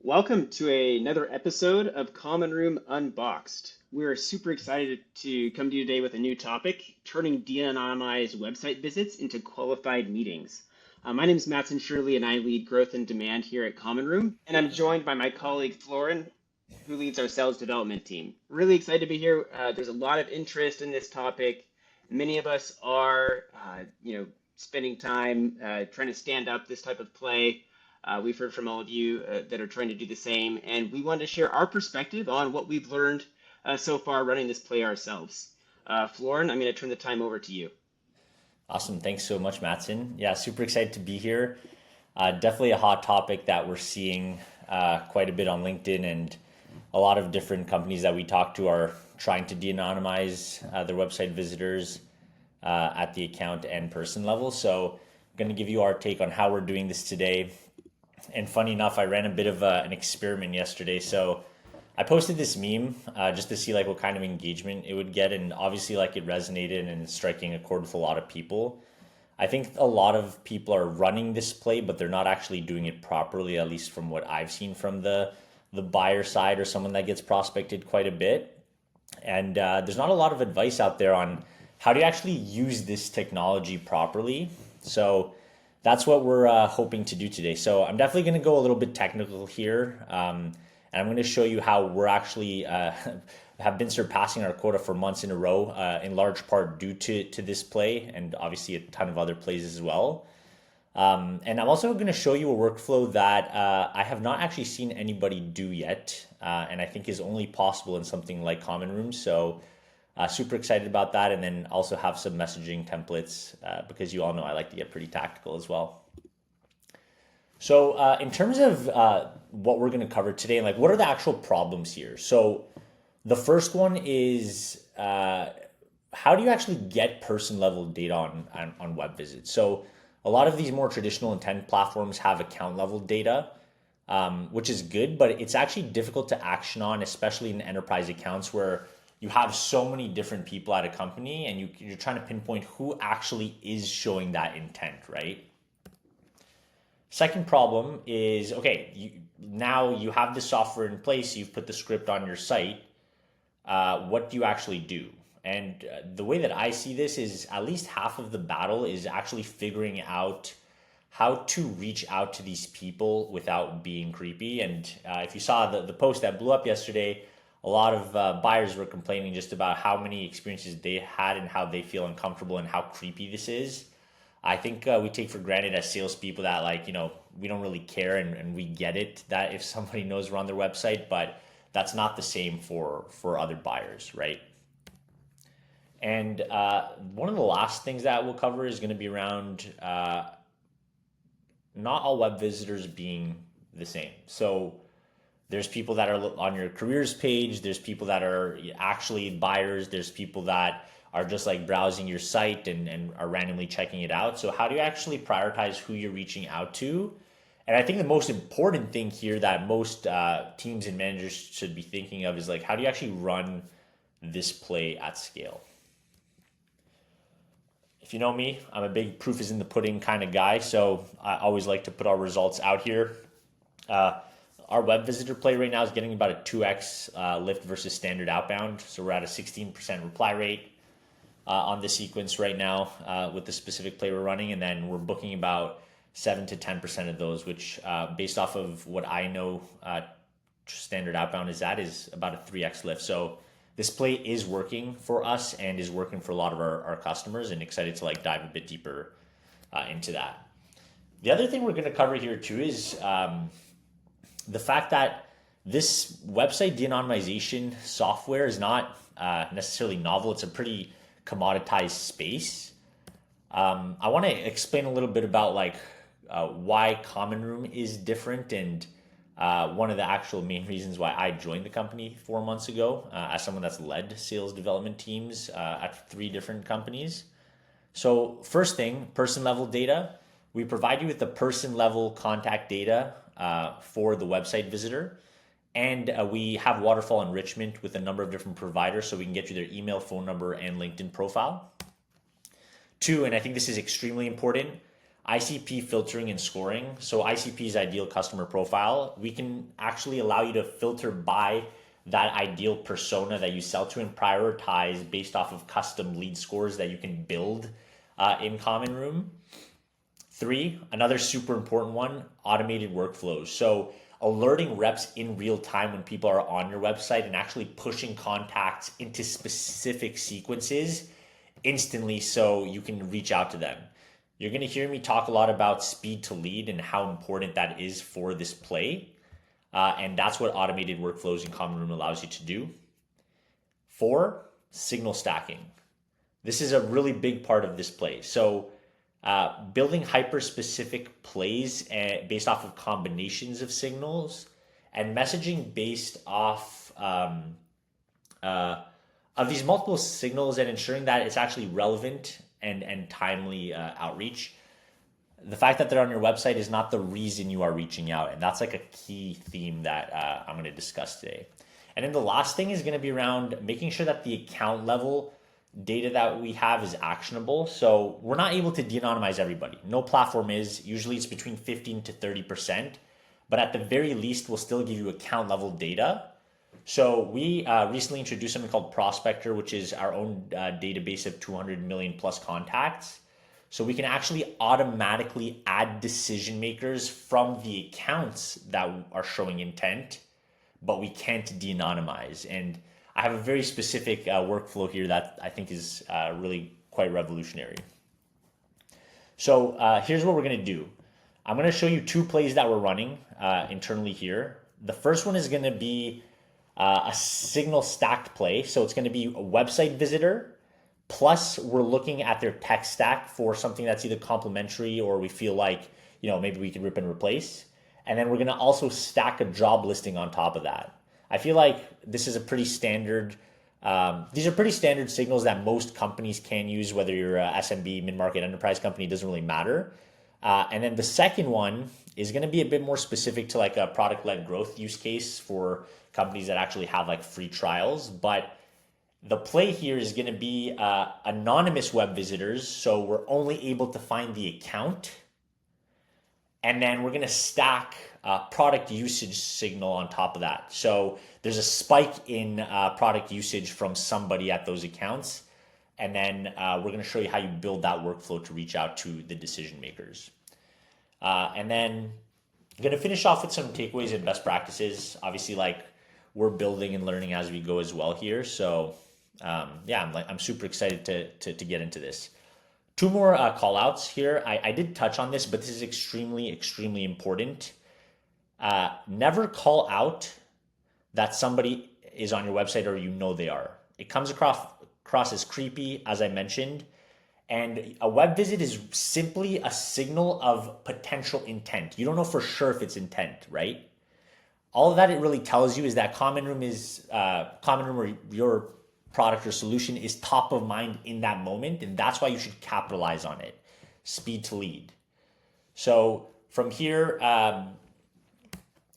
Welcome to another episode of Common Room Unboxed. We're super excited to come to you today with a new topic, turning de-anonymized website visits into qualified meetings. My name is Matson Shirley, and I lead growth and demand here at Common Room. And I'm joined by my colleague Florin, who leads our sales development team. Really excited to be here. There's a lot of interest in this topic. Many of us are, spending time trying to stand up this type of play. We've heard from all of you that are trying to do the same, and we wanted to share our perspective on what we've learned so far running this play ourselves. Florin, I'm going to turn the time over to you. Awesome. Thanks so much, Matson. Yeah, super excited to be here. Definitely a hot topic that we're seeing quite a bit on LinkedIn, and a lot of different companies that we talk to are trying to de-anonymize their website visitors at the account and person level. So I'm going to give you our take on how we're doing this today. And funny enough, I ran a bit of an experiment yesterday. So I posted this meme just to see like what kind of engagement it would get, and obviously like it resonated and it's striking a chord with a lot of people. I think a lot of people are running this play, but they're not actually doing it properly, at least from what I've seen from the buyer side or someone that gets prospected quite a bit. And there's not a lot of advice out there on how do you actually use this technology properly. So that's what we're hoping to do today. So I'm definitely going to go a little bit technical here. And I'm going to show you how we're actually have been surpassing our quota for months in a row, in large part due to this play and obviously a ton of other plays as well. And I'm also going to show you a workflow that I have not actually seen anybody do yet, and I think is only possible in something like Common Room. So super excited about that, and then also have some messaging templates because you all know I like to get pretty tactical as well. So in terms of what we're going to cover today, like what are the actual problems here? So the first one is how do you actually get person level data on web visits? So a lot of these more traditional intent platforms have account level data, which is good, but it's actually difficult to action on, especially in enterprise accounts where you have so many different people at a company and you're trying to pinpoint who actually is showing that intent, right? Second problem is, okay, now you have the software in place, you've put the script on your site. What do you actually do? And the way that I see this is at least half of the battle is actually figuring out how to reach out to these people without being creepy. And if you saw the post that blew up yesterday, a lot of buyers were complaining just about how many experiences they had and how they feel uncomfortable and how creepy this is. I think we take for granted as salespeople that we don't really care and we get it that if somebody knows we're on their website, but that's not the same for other buyers, right? And one of the last things that we'll cover is going to be around not all web visitors being the same. So there's people that are on your careers page, there's people that are actually buyers, there's people that are just like browsing your site and are randomly checking it out. So how do you actually prioritize who you're reaching out to? And I think the most important thing here that most teams and managers should be thinking of is like, how do you actually run this play at scale? If you know me, I'm a big proof is in the pudding kind of guy. So I always like to put our results out here. Our web visitor play right now is getting about a 2x lift versus standard outbound. So we're at a 16% reply rate on the sequence right now with the specific play we're running, and then we're booking about 7 to 10% of those, which based off of what I know standard outbound is about a 3x lift. So this play is working for us and is working for a lot of our customers, and excited to like dive a bit deeper into that. The other thing we're going to cover here too is the fact that this website de-anonymization software is not necessarily novel. It's a pretty commoditized space. I want to explain a little bit about like why Common Room is different, and one of the actual main reasons why I joined the company 4 months ago as someone that's led sales development teams at 3 different companies. So first thing, person level data. We provide you with the person level contact data for the website visitor. And we have waterfall enrichment with a number of different providers so we can get you their email, phone number, and LinkedIn profile. 2, and I think this is extremely important, ICP filtering and scoring. So ICP is ideal customer profile. We can actually allow you to filter by that ideal persona that you sell to and prioritize based off of custom lead scores that you can build in Common Room. 3, another super important one, automated workflows. So alerting reps in real time when people are on your website and actually pushing contacts into specific sequences instantly so you can reach out to them. You're going to hear me talk a lot about speed to lead and how important that is for this play. And that's what automated workflows in Common Room allows you to do. 4, signal stacking. This is a really big part of this play. So building hyper-specific plays based off of combinations of signals and messaging based off of these multiple signals and ensuring that it's actually relevant and timely outreach. The fact that they're on your website is not the reason you are reaching out. And that's like a key theme that I'm going to discuss today. And then the last thing is going to be around making sure that the account level data that we have is actionable. So we're not able to de-anonymize everybody. No platform is. Usually it's between 15 to 30%. But at the very least, we'll still give you account level data. So we recently introduced something called Prospector, which is our own database of 200 million plus contacts. So we can actually automatically add decision makers from the accounts that are showing intent, but we can't de-anonymize. And I have a very specific workflow here that I think is really quite revolutionary. So here's what we're going to do. I'm going to show you 2 plays that we're running internally here. The first one is going to be a signal stacked play. So it's going to be a website visitor, plus we're looking at their tech stack for something that's either complementary or we feel like, maybe we can rip and replace. And then we're going to also stack a job listing on top of that. I feel like this is a pretty standard, these are pretty standard signals that most companies can use, whether you're a SMB, mid-market, enterprise company, it doesn't really matter. And then the second one is going to be a bit more specific to like a product-led growth use case for companies that actually have like free trials. But the play here is going to be anonymous web visitors. So we're only able to find the account. And then we're going to stack product usage signal on top of that. So there's a spike in product usage from somebody at those accounts. And then we're going to show you how you build that workflow to reach out to the decision makers. And then I'm going to finish off with some takeaways and best practices. Obviously, like we're building and learning as we go as well here. So I'm super excited to get into this. 2 more call outs here. I did touch on this, but this is extremely, extremely important. Never call out that somebody is on your website or they are. It comes across as creepy, as I mentioned. And a web visit is simply a signal of potential intent. You don't know for sure if it's intent, right? All of that it really tells you is that Common Room or your product or solution is top of mind in that moment, and that's why you should capitalize on it. Speed to lead. So from here,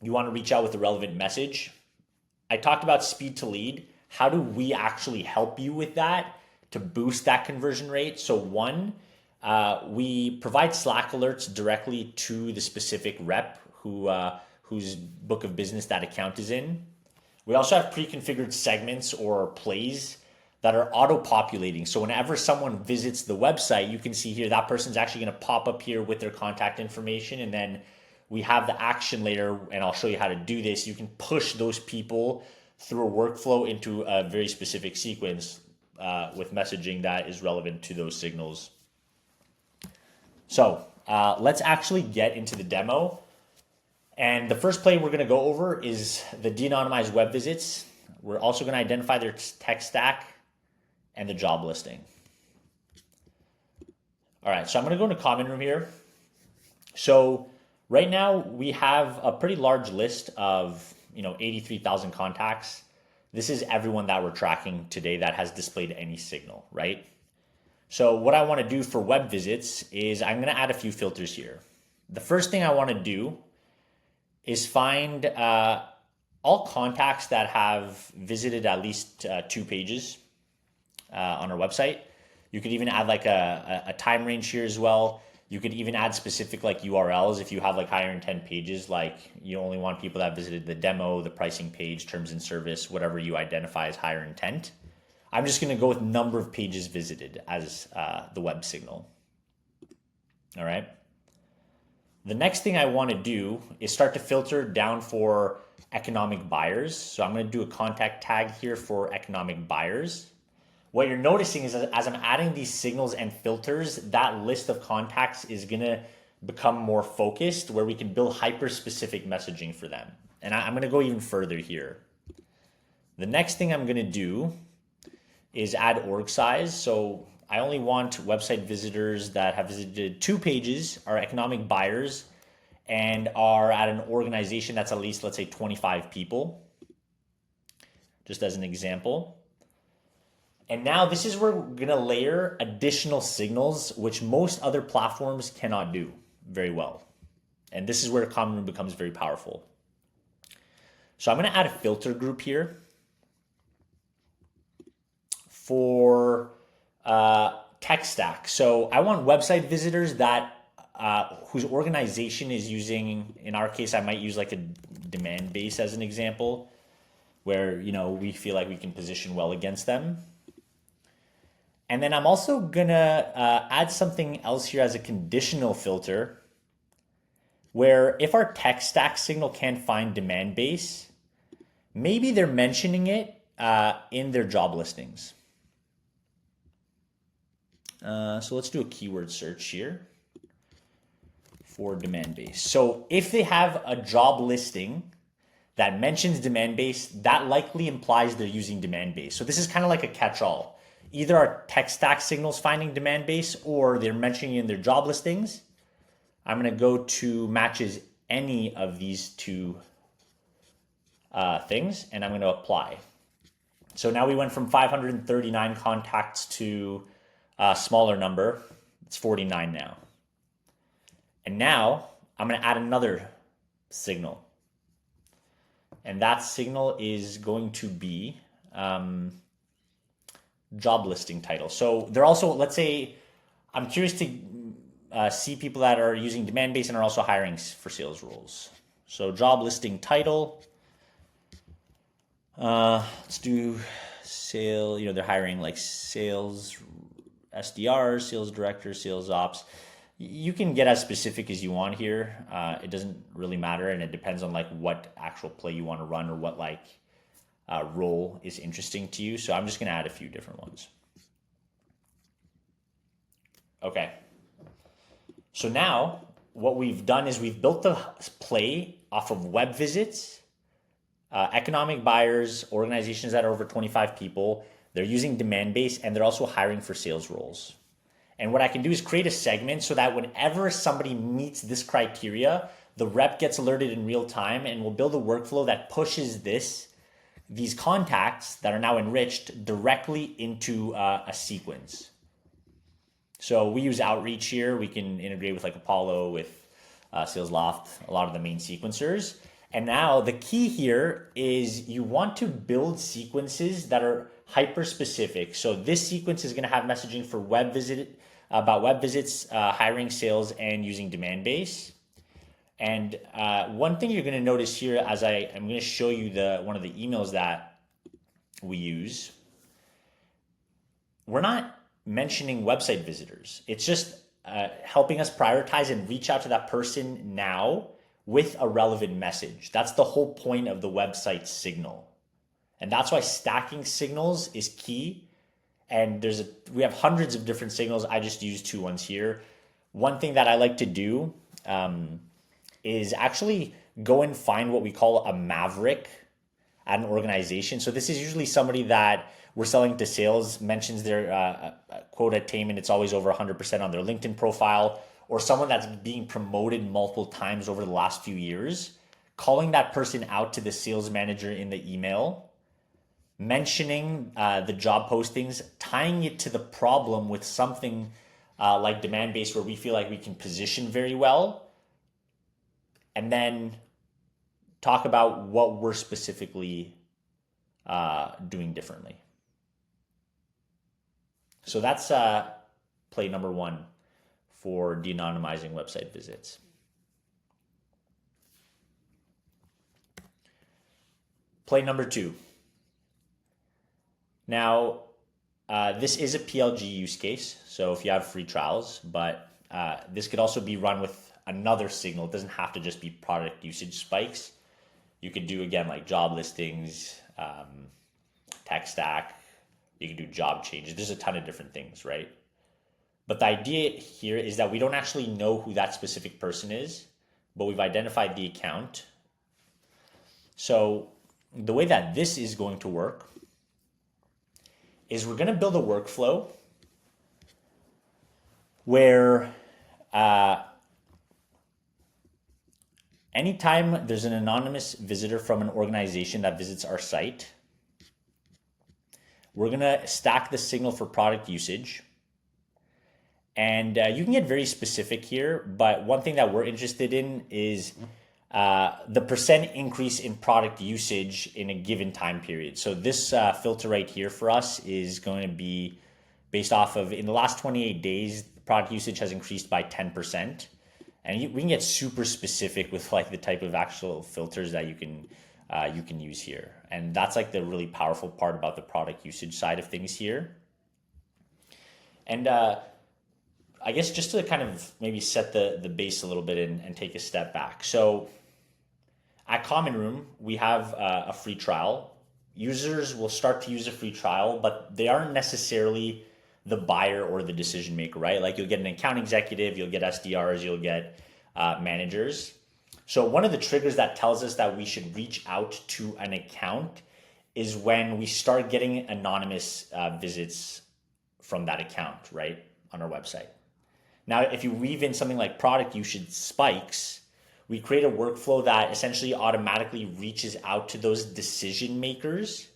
you want to reach out with a relevant message. I talked about speed to lead. How do we actually help you with that to boost that conversion rate? So 1, we provide Slack alerts directly to the specific rep whose book of business that account is in. We also have pre-configured segments or plays that are auto-populating. So whenever someone visits the website, you can see here that person's actually going to pop up here with their contact information. And then we have the action layer, and I'll show you how to do this. You can push those people through a workflow into a very specific sequence with messaging that is relevant to those signals. So let's actually get into the demo. And the first play we're going to go over is the de-anonymized web visits. We're also going to identify their tech stack and the job listing. All right, so I'm going to go into Common Room here. So right now we have a pretty large list of 83,000 contacts. This is everyone that we're tracking today that has displayed any signal, right? So what I want to do for web visits is I'm going to add a few filters here. The first thing I want to do is find all contacts that have visited at least 2 pages on our website. You could even add like a time range here as well. You could even add specific like URLs if you have like higher intent pages, like you only want people that visited the demo, the pricing page, terms and service, whatever you identify as higher intent. I'm just going to go with number of pages visited as the web signal. All right. The next thing I want to do is start to filter down for economic buyers. So I'm going to do a contact tag here for economic buyers. What you're noticing is as I'm adding these signals and filters, that list of contacts is going to become more focused, where we can build hyper-specific messaging for them. And I'm going to go even further here. The next thing I'm going to do is add org size. So I only want website visitors that have visited 2 pages, are economic buyers, and are at an organization that's at least, let's say, 25 people, just as an example. And now this is where we're going to layer additional signals, which most other platforms cannot do very well. And this is where Common Room becomes very powerful. So I'm going to add a filter group here for tech stack. So I want website visitors that whose organization is using, in our case, I might use like a demand base as an example, where, you know, we feel like we can position well against them. And then I'm also gonna add something else here as a conditional filter, where if our tech stack signal can't find demand base, maybe they're mentioning it in their job listings. So let's do a keyword search here for demand base. So if they have a job listing that mentions demand base, that likely implies they're using demand base. So this is kind of like a catch-all. Either our tech stack signals finding demand base, or they're mentioning in their job listings. I'm going to go to matches any of these 2 things, and I'm going to apply. So now we went from 539 contacts to a smaller number. It's 49 now. And now I'm going to add another signal. And that signal is going to be job listing title. So they're also, let's say, I'm curious to see people that are using demand base and are also hiring for sales roles. So job listing title. Let's do sale. You know, they're hiring like sales SDRs, sales directors, sales ops. You can get as specific as you want here. It doesn't really matter, and it depends on like what actual play you want to run, or what like role is interesting to you. So I'm just going to add a few different ones. Okay. So now what we've done is we've built the play off of web visits, economic buyers, organizations that are over 25 people. They're using demand base, and they're also hiring for sales roles. And what I can do is create a segment so that whenever somebody meets this criteria, the rep gets alerted in real time, and we'll build a workflow that pushes these contacts that are now enriched directly into a sequence. So we use Outreach here. We can integrate with like Apollo, with SalesLoft, a lot of the main sequencers. And now the key here is you want to build sequences that are hyper specific. So this sequence is going to have messaging for about web visits, hiring, sales, and using demand base. And one thing you're going to notice here, as I'm going to show you one of the emails that we use, we're not mentioning website visitors. It's just helping us prioritize and reach out to that person now with a relevant message. That's the whole point of the website signal. And that's why stacking signals is key. And we have hundreds of different signals. I just use 2 ones here. One thing that I like to do is actually go and find what we call a maverick at an organization. So this is usually somebody that we're selling to sales, mentions their quota attainment. It's always over 100% on their LinkedIn profile, or someone that's being promoted multiple times over the last few years, calling that person out to the sales manager in the email, mentioning the job postings, tying it to the problem with something like demand base where we feel like we can position very well, and then talk about what we're specifically doing differently. So that's play number 1 for de-anonymizing website visits. Play number 2. Now, this is a PLG use case, so if you have free trials, but this could also be run with another signal. It doesn't have to just be product usage spikes. You could do, again, like job listings, tech stack. You can do job changes. There's a ton of different things, right? But the idea here is that we don't actually know who that specific person is, but we've identified the account. So the way that this is going to work is we're going to build a workflow where anytime there's an anonymous visitor from an organization that visits our site, we're going to stack the signal for product usage. And you can get very specific here, but one thing that we're interested in is the percent increase in product usage in a given time period. So this filter right here for us is going to be based off of, in the last 28 days, product usage has increased by 10%. And we can get super specific with like the type of actual filters that you can use here. And that's like the really powerful part about the product usage side of things here. And I guess just to kind of maybe set the base a little bit and take a step back. So at Common Room, we have a free trial. Users will start to use a free trial, but they aren't necessarily the buyer or the decision maker, right? Like you'll get an account executive, you'll get SDRs, you'll get managers. So one of the triggers that tells us that we should reach out to an account is when we start getting anonymous visits from that account, right, on our website. Now, if you weave in something like product usage spikes, we create a workflow that essentially automatically reaches out to those decision makers,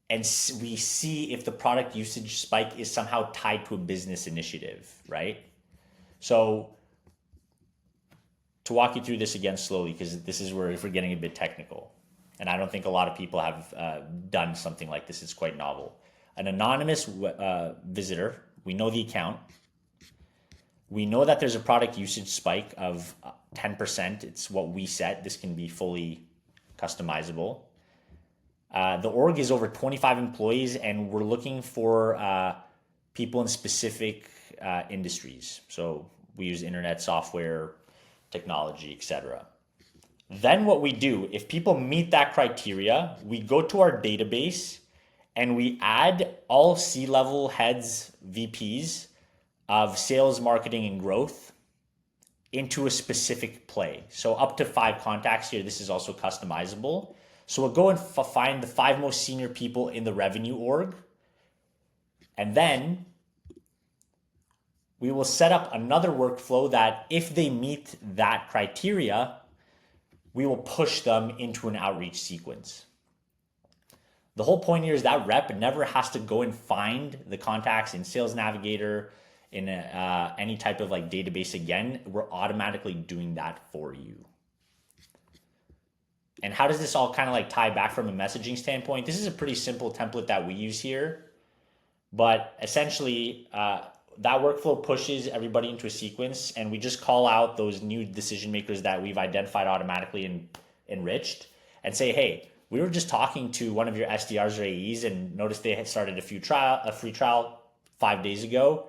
and we see if the product usage spike is somehow tied to a business initiative, right? So to walk you through this again slowly, because this is where if we're getting a bit technical, and I don't think a lot of people have done something like this. It's quite novel. An anonymous visitor, we know the account. We know that there's a product usage spike of 10%. It's what we set. This can be fully customizable. The org is over 25 employees, and we're looking for people in specific industries. So we use internet, software, technology, etc. Then what we do, if people meet that criteria, we go to our database and we add all C-level heads, VPs, of sales, marketing, and growth into a specific play. So up to 5 contacts here. This is also customizable. So we'll go and find the 5 most senior people in the revenue org. And then we will set up another workflow that if they meet that criteria, we will push them into an outreach sequence. The whole point here is that rep never has to go and find the contacts in Sales Navigator, in any type of like database again. We're automatically doing that for you. And how does this all kind of like tie back from a messaging standpoint? This is a pretty simple template that we use here, but essentially that workflow pushes everybody into a sequence, and we just call out those new decision makers that we've identified automatically and enriched, and say, hey, we were just talking to one of your SDRs or AEs and noticed they had started a free trial 5 days ago.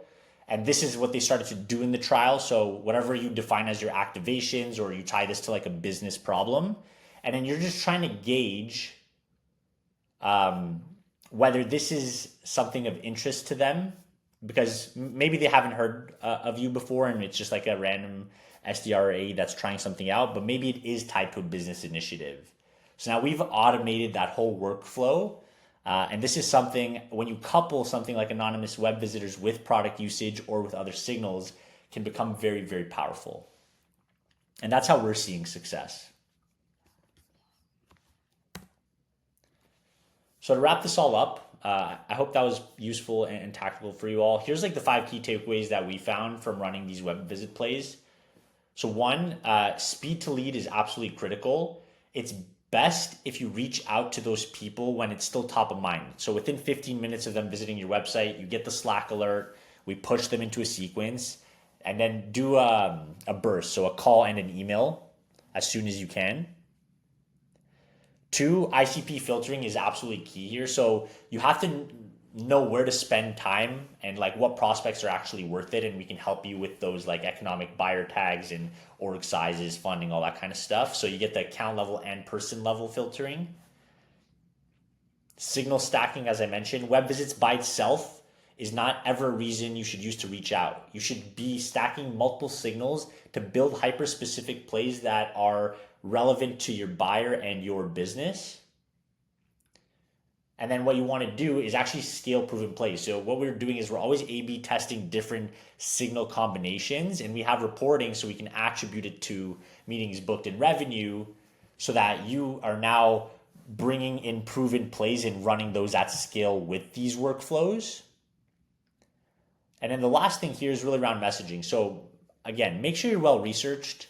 And this is what they started to do in the trial. So whatever you define as your activations, or you tie this to like a business problem, and then you're just trying to gauge whether this is something of interest to them, because maybe they haven't heard of you before and it's just like a random SDR or AE that's trying something out, but maybe it is tied to a business initiative. So now we've automated that whole workflow. And this is something, when you couple something like anonymous web visitors with product usage or with other signals, can become very, very powerful. And that's how we're seeing success. So to wrap this all up, I hope that was useful and tactical for you all. Here's like the 5 key takeaways that we found from running these web visit plays. So 1, speed to lead is absolutely critical. It's best if you reach out to those people when it's still top of mind. So within 15 minutes of them visiting your website, you get the Slack alert we push them into a sequence, and then do a burst, so a call and an email as soon as you can. Two, ICP filtering is absolutely key here. So you have to know where to spend time and like what prospects are actually worth it, and we can help you with those like economic buyer tags and org sizes, funding, all that kind of stuff. So you get the account level and person level filtering. Signal stacking, as I mentioned, web visits by itself is not ever a reason you should use to reach out. You should be stacking multiple signals to build hyper-specific plays that are relevant to your buyer and your business. And then what you want to do is actually scale proven plays. So what we're doing is we're always A/B testing different signal combinations, and we have reporting so we can attribute it to meetings booked and revenue, so that you are now bringing in proven plays and running those at scale with these workflows. And then the last thing here is really around messaging. So again, make sure you're well researched,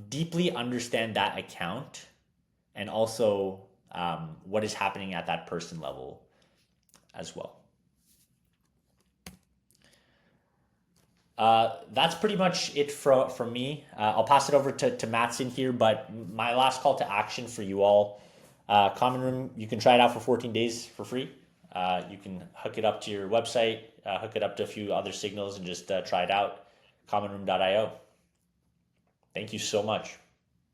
deeply understand that account, and also what is happening at that person level as well. That's pretty much it from me. I'll pass it over to Matson here, but my last call to action for you all, Common Room, you can try it out for 14 days for free. You can hook it up to your website, hook it up to a few other signals, and just try it out. commonroom.io. Thank you so much.